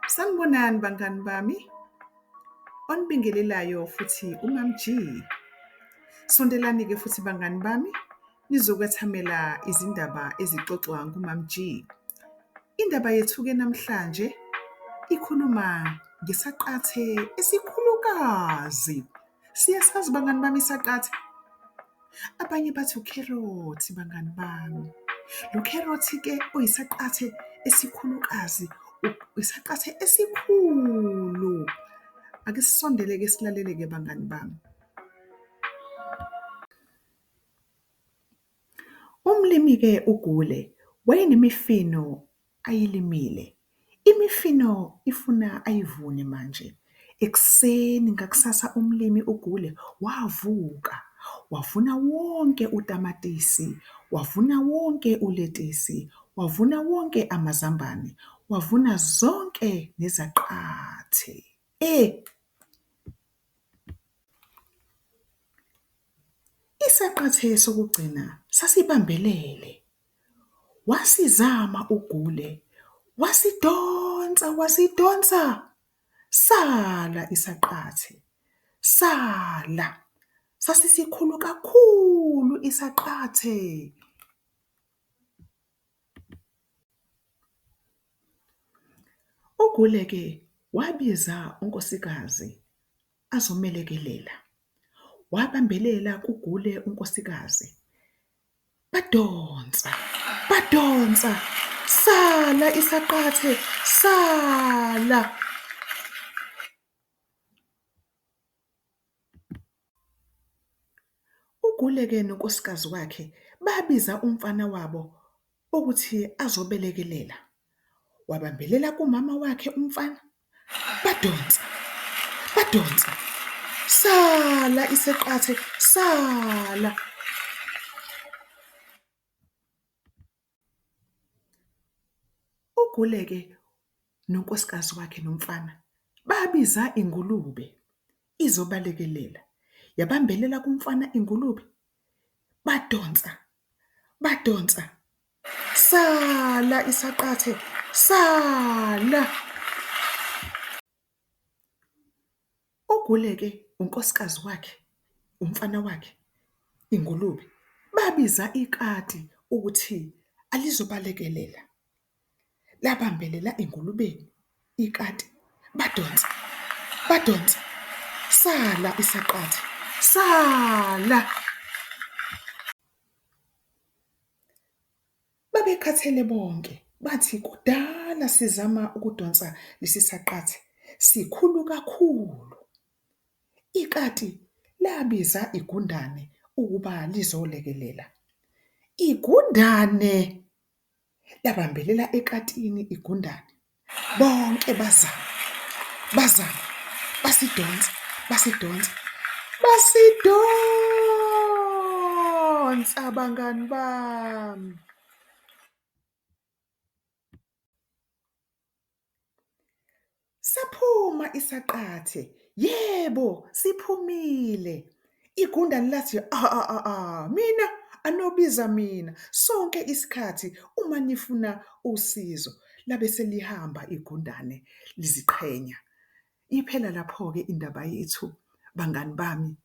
Sanibonani bangani bami, onibingelelayo futhi uMam G. Sondelani-ke futhi bangani bami, nizokwethamela izindaba ezixoxwa nguMam G. Indaba yethu-ke namhlanje ikhuluma ngesaqathe esikhulukazi. Siyasazi bangani bami isaqathe? Abanye bathi ukherothi bangani bami. Lo kherothi-ke uyisaqathe esikhulukazi, isaqathe esikhulu. Ake sisondele-ke silalele-ke bangani bami. Umlimi-ke uGule wayenemifino ayilimile. Imifino ifuna ayivune manje. Ekuseni ngakusasa umlimi uGule wavuka, wavuna wonke utamatisi, wavuna wonke uletisi, wavuna wonke amazambane, wavuna zonke nezaqathe. Isaqathe sokugcina sasibambelele. Wasizama uGule, wasidonsa. Sala isaqathe, sala. Sasisikhulu kakhulu isaqathe. uGule-ke wabiza unkosikazi azomelekelela. Wabambelela kuGule unkosikazi. Badonsa. Sala isaqathe, sala. uGule-ke nonkosikazi wakhe babiza umfana wabo ukuthi azobelekelela. Wabambelela kumama wakhe umfana. Badonsa. Sala isaqathe, sala. uGule-ke nonkosikazi wakhe nomfana babiza ingulube izobalekelela. Yabambelela kumfana ingulube. Badonsa. Sala isaqathe, sala. uGule-ke unkosikazi wakhe, umfana wakhe, ingulube, babiza ikati ukuthi alizobalekelela. Labambelela engulubeni, ikati, badonsa. Sala isaqathe, sala. Babekhathele bonke, bathi kudala sizama ukudonsa lesi saqathe, sikhulu kakhulu. Ikati labiza igundane ukuba lizolekelela. Igundane labambelela ekatini igundane. Bonke bazama, basidonsa. Abangani bami. Saphuma isaqathe. Yebo, siphumile. Igundane lathi mina anobiza mina sonke isikhathi uma nifuna usizo. Labe selihamba igundane liziqhenya. Iphela lapho-ke indaba yethu bangani bami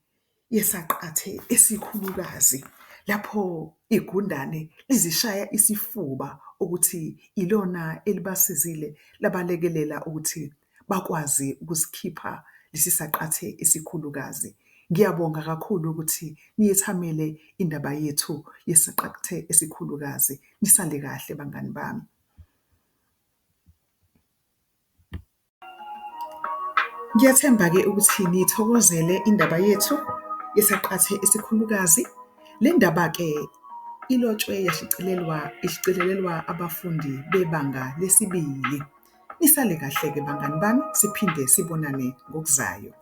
yesaqathe esikhulukazi. Lapho igundane lizishaya isifuba ukuthi ilona elibasizile labalekelela ukuthi bakwazi ukusikhipha lesi saqathe esikhulukazi. Ngiyabonga kakhulu ukuthi niyethamele indaba yethu yesaqathe esikhulukazi. Nisale kahle bangani bami. Ngiyathemba-ke ukuthi niyithokozele indaba yethu yesaqathe esikhulukazi. Le ndaba-ke ilotshwe ishicilelelwa abafundi bebanga lesibili. Nisale kahle-ke bangani bami, siphinde sibonane ngokuzayo.